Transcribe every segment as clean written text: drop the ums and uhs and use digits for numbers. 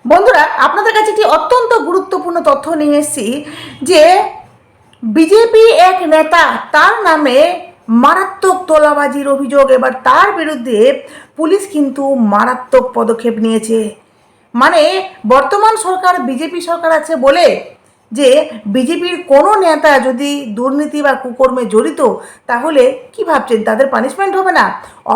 বন্ধুরা, আপনাদের কাছে একটি অত্যন্ত গুরুত্বপূর্ণ তথ্য নিয়ে এসেছি যে বিজেপি এক নেতা, তার নামে মারাত্মক তোলাবাজির অভিযোগ। এবার তার বিরুদ্ধে পুলিশ কিন্তু মারাত্মক পদক্ষেপ নিয়েছে। মানে বর্তমান সরকার বিজেপি সরকার আছে বলে যে বিজেপির কোনো নেতা যদি দুর্নীতি বা কুকর্মে জড়িত, তাহলে কি ভাবছেন তাদের পানিশমেন্ট হবে না?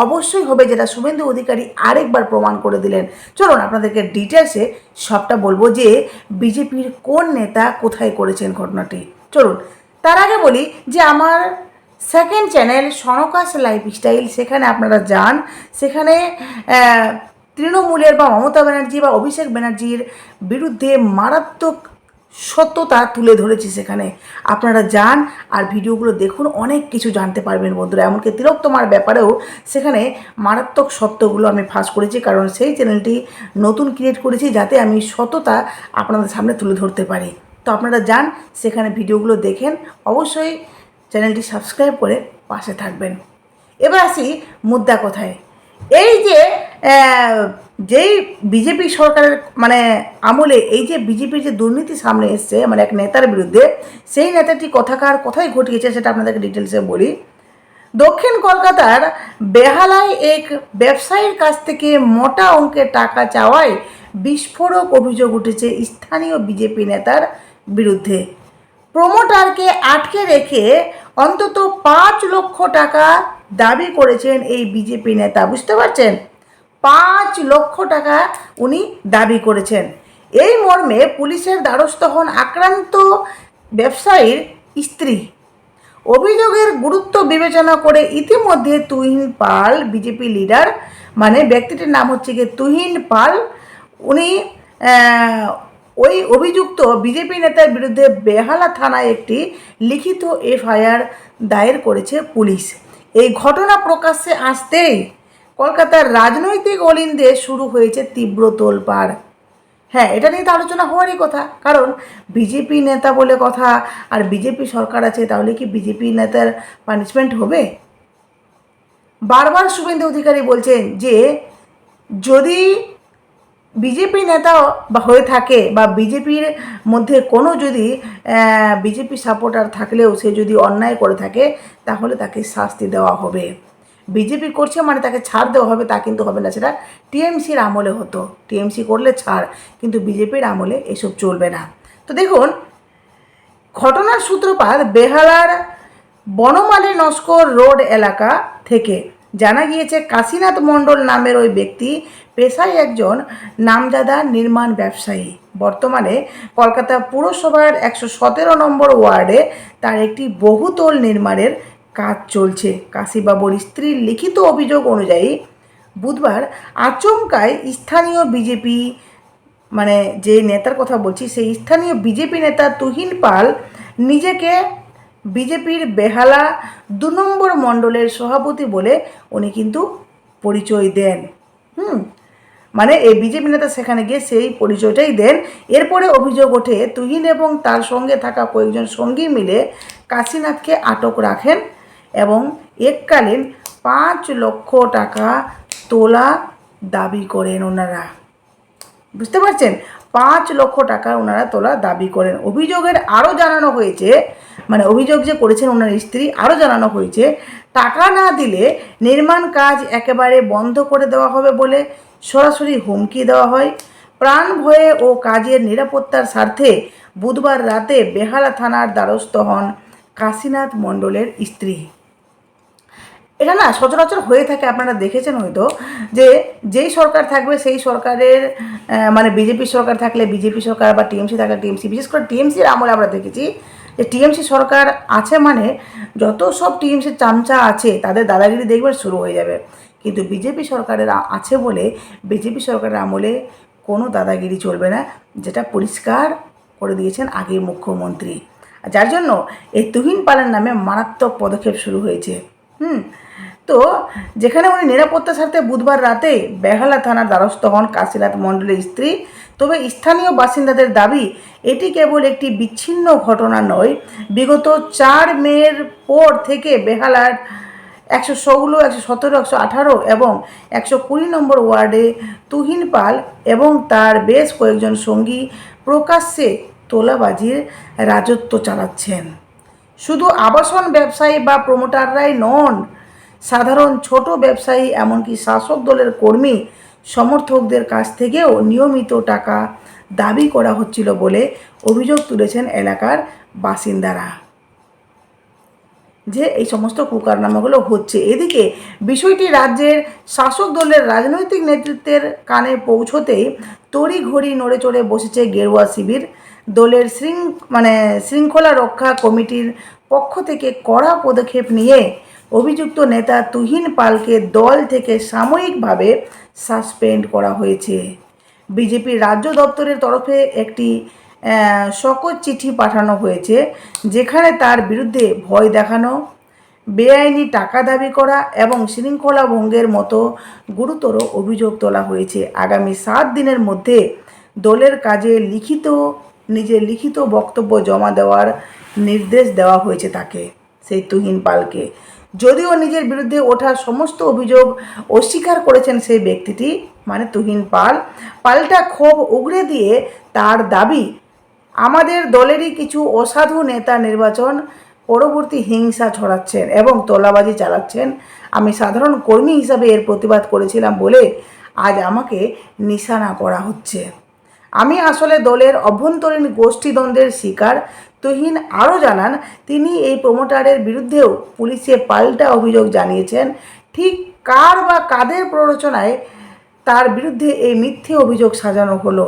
অবশ্যই হবে, যেটা শুভেন্দু অধিকারী আরেকবার প্রমাণ করে দিলেন। চলুন আপনাদেরকে ডিটেলসে সবটা বলবো যে বিজেপির কোন নেতা কোথায় করেছেন ঘটনাটি। চলুন তার আগে বলি যে আমার সেকেন্ড চ্যানেল সনকাস লাইফস্টাইল, সেখানে আপনারা যান। সেখানে তৃণমূলের বা মমতা ব্যানার্জি বা অভিষেক ব্যানার্জির বিরুদ্ধে মারাত্মক সত্যতা তুলে ধরেছি। সেখানে আপনারা যান আর ভিডিওগুলো দেখুন, অনেক কিছু জানতে পারবেন বন্ধুরা। এমনকি তিলোত্তমার ব্যাপারেও সেখানে মারাত্মক সত্যগুলো আমি ফাঁস করেছি, কারণ সেই চ্যানেলটি নতুন ক্রিয়েট করেছি যাতে আমি সত্যতা আপনাদের সামনে তুলে ধরতে পারি। তো আপনারা যান, সেখানে ভিডিওগুলো দেখেন, অবশ্যই চ্যানেলটি সাবস্ক্রাইব করে পাশে থাকবেন। এবার আসি মুদ্রা কোথায়। এই যে যেই বিজেপি সরকারের আমলে এই যে বিজেপির যে দুর্নীতি সামনে এসছে এক নেতার বিরুদ্ধে, সেই নেতাটি কোথায় ঘটিয়েছে সেটা আপনাদেরকে ডিটেলসে বলি। দক্ষিণ কলকাতার বেহালায় এক ব্যবসায়ীর কাছ থেকে মোটা অঙ্কের টাকা চাওয়ায় বিস্ফোরক অভিযোগ উঠেছে স্থানীয় বিজেপি নেতার বিরুদ্ধে। প্রমোটারকে আটকে রেখে অন্তত 5 লক্ষ টাকা দাবি করেছেন এই বিজেপি নেতা। বুঝতে পারছেন, 5 লক্ষ টাকা উনি দাবি করেছেন। এই মর্মে পুলিশের দ্বারস্থ হন আক্রান্ত ব্যবসায়ীর স্ত্রী। অভিযোগের গুরুত্ব বিবেচনা করে ইতিমধ্যে তুহিন পাল, বিজেপি লিডার, ব্যক্তিটির নাম হচ্ছে গিয়ে তুহিন পাল, উনি ওই অভিযুক্ত বিজেপি নেতার বিরুদ্ধে বেহালা থানায় একটি লিখিত এফআইআর দায়ের করেছে পুলিশ। এই ঘটনা প্রকাশ্যে আসতেই কলকাতার রাজনৈতিক অলিন্দে শুরু হয়েছে তীব্র তোলপাড়। হ্যাঁ, এটা নিয়ে তো আলোচনা হওয়ারই কথা, কারণ বিজেপি নেতা বলে কথা, আর বিজেপি সরকার আছে, তাহলে কি বিজেপি নেতার পানিশমেন্ট হবে? বারবার শুভেন্দু অধিকারী বলছেন যে যদি বিজেপি নেতা হয়ে থাকে বা বিজেপির মধ্যে কোনো যদি বিজেপি সাপোর্টার থাকলেও সে যদি অন্যায় করে থাকে, তাহলে তাকে শাস্তি দেওয়া হবে। বিজেপি করছে তাকে ছাড় দেওয়া হবে, তা কিন্তু হবে না। সেটা টিএমসির আমলে হতো, টিএমসি করলে ছাড়, কিন্তু বিজেপির আমলে এসব চলবে না। তো দেখুন, ঘটনার সূত্রপাত বেহালার বনমালী নস্কর রোড এলাকা থেকে। জানা গিয়েছে কাশীনাথ মণ্ডল নামের ওই ব্যক্তি পেশায় একজন নামজাদা নির্মাণ ব্যবসায়ী। বর্তমানে কলকাতা পুরসভার 117 নম্বর ওয়ার্ডে তার একটি বহুতল নির্মাণের কাজ চলছে। কাশীবাবুর স্ত্রীর লিখিত অভিযোগ অনুযায়ী বুধবার আচমকায় স্থানীয় বিজেপি যে নেতার কথা বলছি, সেই স্থানীয় বিজেপি নেতা তুহিন পাল নিজেকে বিজেপির বেহালা 2 নম্বর মণ্ডলের সভাপতি বলে উনি কিন্তু পরিচয় দেন। এই বিজেপি নেতা সেখানে গিয়ে সেই পরিচয়টাই দেন। এরপরে অভিযোগ ওঠে তুহিন এবং তার সঙ্গে থাকা কয়েকজন সঙ্গী মিলে কাশীনাথকে আটক রাখেন এবং এককালীন 5 লক্ষ টাকা তোলা দাবি করেন ওনারা। বুঝতে পারছেন, 5 লক্ষ টাকা ওনারা তোলা দাবি করেন। অভিযোগের আরও জানানো হয়েছে, অভিযোগ যে করেছেন ওনার স্ত্রী, আরও জানানো হয়েছে টাকা না দিলে নির্মাণ কাজ একেবারে বন্ধ করে দেওয়া হবে বলে সরাসরি হুমকি দেওয়া হয়। প্রাণ ভয়ে ও কাজের নিরাপত্তার স্বার্থে বুধবার রাতে বেহালা থানার দ্বারস্থ হন কাশীনাথ মণ্ডলের স্ত্রী। এটা না সচরাচর হয়ে থাকে, আপনারা দেখেছেন হয়তো, যে যেই সরকার থাকবে সেই সরকারের বিজেপি সরকার থাকলে বিজেপি সরকার বা টিএমসি থাকলে টিএমসি, বিশেষ করে টিএমসির আমলে আমরা দেখেছি যে টিএমসি সরকার আছে যত সব টিএমসির চামচা আছে তাদের দাদাগিরি দেখবেন শুরু হয়ে যাবে। কিন্তু বিজেপি সরকারের আছে বলে বিজেপি সরকারের আমলে কোনো দাদাগিরি চলবে না, যেটা পরিষ্কার করে দিয়েছেন আগের মুখ্যমন্ত্রী। যার জন্য এই তুহিন পালের নামে মারাত্মক পদক্ষেপ শুরু হয়েছে। তো যেখানে উনি নিরাপত্তার স্বার্থে বুধবার রাতে বেহালা থানার দ্বারস্থ হন কাশীনাথ মণ্ডলের স্ত্রী। তবে স্থানীয় বাসিন্দাদের দাবি এটি কেবল একটি বিচ্ছিন্ন ঘটনা নয়, বিগত 4 মের পর থেকে বেহালার 116, 117, 118 এবং 120 নম্বর ওয়ার্ডে তুহিন পাল এবং তার বেশ কয়েকজন সঙ্গী প্রকাশ্যে তোলাবাজির রাজত্ব চালাচ্ছেন। শুধু আবাসন ব্যবসায়ী বা প্রমোটাররাই নন, সাধারণ ছোট ব্যবসায়ী এমনকি শাসক দলের কর্মী সমর্থকদের কাছ থেকেও নিয়মিত টাকা দাবি করা হচ্ছিল বলে অভিযোগ তুলেছেন এলাকার বাসিন্দারা, যে এই সমস্ত কুকারনামাগুলো হচ্ছে। এদিকে বিষয়টি রাজ্যের শাসক দলের রাজনৈতিক নেতৃত্বের কানে পৌঁছতেই তড়িঘড়ি নড়ে চড়ে বসেছে গেরুয়া শিবির। দলের শৃঙ্খলা রক্ষা কমিটির পক্ষ থেকে কড়া পদক্ষেপ নিয়ে অভিযুক্ত নেতা তুহিন পালকে দল থেকে সাময়িকভাবে সাসপেন্ড করা হয়েছে। বিজেপির রাজ্য দপ্তরের তরফে একটি শোকজ চিঠি পাঠানো হয়েছে, যেখানে তার বিরুদ্ধে ভয় দেখানো, বেআইনি টাকা দাবি করা এবং শৃঙ্খলা ভঙ্গের মতো গুরুতর অভিযোগ তোলা হয়েছে। আগামী 7 দিনের মধ্যে দলের কাজে নিজের লিখিত বক্তব্য জমা দেওয়ার নির্দেশ দেওয়া হয়েছে তাকে, সেই তুহিন পালকে। যদিও নিজের বিরুদ্ধে ওঠা সমস্ত অভিযোগ অস্বীকার করেছেন সেই ব্যক্তিটি, মানে তুহিন পাল, পাল্টা ক্ষোভ উগরে দিয়ে তার দাবি, আমাদের দলেরই কিছু অসাধু নেতা নির্বাচন পরবর্তী হিংসা ছড়াচ্ছেন এবং তোলাবাজি চালাচ্ছেন। আমি সাধারণ কর্মী হিসাবে এর প্রতিবাদ করেছিলাম বলে আজ আমাকে নিশানা করা হচ্ছে। আমি আসলে দলের অভ্যন্তরীণ গোষ্ঠীদ্বন্দ্বের শিকার। তুহিন আরও জানান, তিনি এই প্রমোটারের বিরুদ্ধেও পুলিশে পাল্টা অভিযোগ জানিয়েছেন। ঠিক কার বা কাদের প্ররোচনায় তার বিরুদ্ধে এই মিথ্যে অভিযোগ সাজানো হলো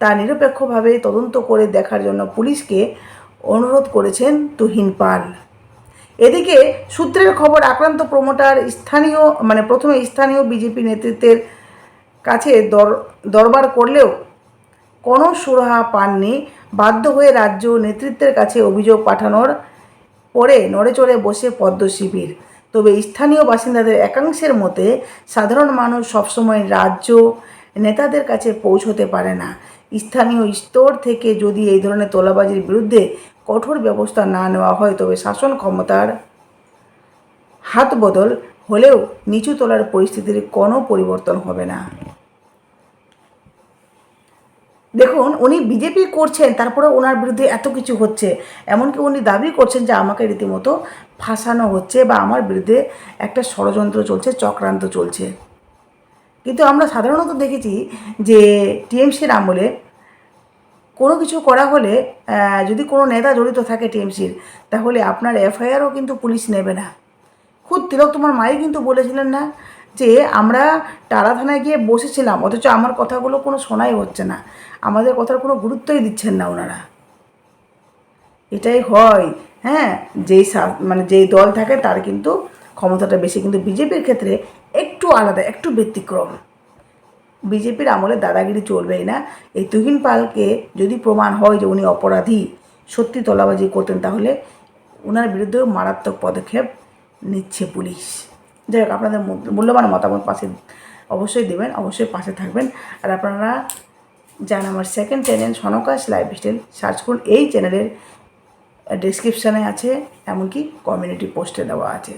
তা নিরপেক্ষভাবে তদন্ত করে দেখার জন্য পুলিশকে অনুরোধ করেছেন তুহিন পাল। এদিকে সূত্রের খবর, আক্রান্ত প্রমোটার প্রথমে স্থানীয় বিজেপি নেতৃত্বের কাছে দরবার করলেও কোনো সুরাহা পাননি। বাধ্য হয়ে রাজ্য নেতৃত্বের কাছে অভিযোগ পাঠানোর পরে নড়েচড়ে বসে পদ্ম শিবির। তবে স্থানীয় বাসিন্দাদের একাংশের মতে সাধারণ মানুষ সবসময় রাজ্য নেতাদের কাছে পৌঁছতে পারে না। স্থানীয় স্তর থেকে যদি এই ধরনের তোলাবাজির বিরুদ্ধে কঠোর ব্যবস্থা না নেওয়া হয় তবে শাসন ক্ষমতার হাত বদল হলেও নিচু তলার পরিস্থিতির কোনো পরিবর্তন হবে না। দেখুন, উনি বিজেপি করছেন, তারপরে ওনার বিরুদ্ধে এত কিছু হচ্ছে, এমনকি উনি দাবি করছেন যে আমাকে রীতিমতো ফাঁসানো হচ্ছে বা আমার বিরুদ্ধে একটা ষড়যন্ত্র চলছে, চক্রান্ত চলছে। কিন্তু আমরা সাধারণত দেখেছি যে টিএমসির আমলে কোনো কিছু করা হলে, যদি কোনো নেতা জড়িত থাকে টিএমসির, তাহলে আপনার এফআইআরও কিন্তু পুলিশ নেবে না। খুদ তিলক তোমার মাই কিন্তু বলেছিলেন না যে আমরা টালা থানায় গিয়ে বসেছিলাম, অথচ আমার কথাগুলো কোনো শোনাই হচ্ছে না, আমাদের কথার কোনো গুরুত্বই দিচ্ছেন না ওনারা। এটাই হয়, হ্যাঁ, যেই দল থাকে তার কিন্তু ক্ষমতাটা বেশি। কিন্তু বিজেপির ক্ষেত্রে একটু আলাদা, একটু ব্যতিক্রম। বিজেপির আমলে দাদাগিরি চলবেই না। এই তুহিন পালকে যদি প্রমাণ হয় যে উনি অপরাধী, সত্যি তোলাবাজি করতেন, তাহলে ওনার বিরুদ্ধেও মারাত্মক পদক্ষেপ নিচ্ছে পুলিশ। যাই হোক, আপনাদের মূল্যবান মতামত অবশ্যই দেবেন, অবশ্যই পাশে থাকবেন। আর আপনারা যান আমার সেকেন্ড চ্যানেল সনকাশ লাইফস্টাইল, সার্চ করুন। এই চ্যানেলের ডেসক্রিপশানে আছে, এমনকি কমিউনিটি পোস্টে দেওয়া আছে।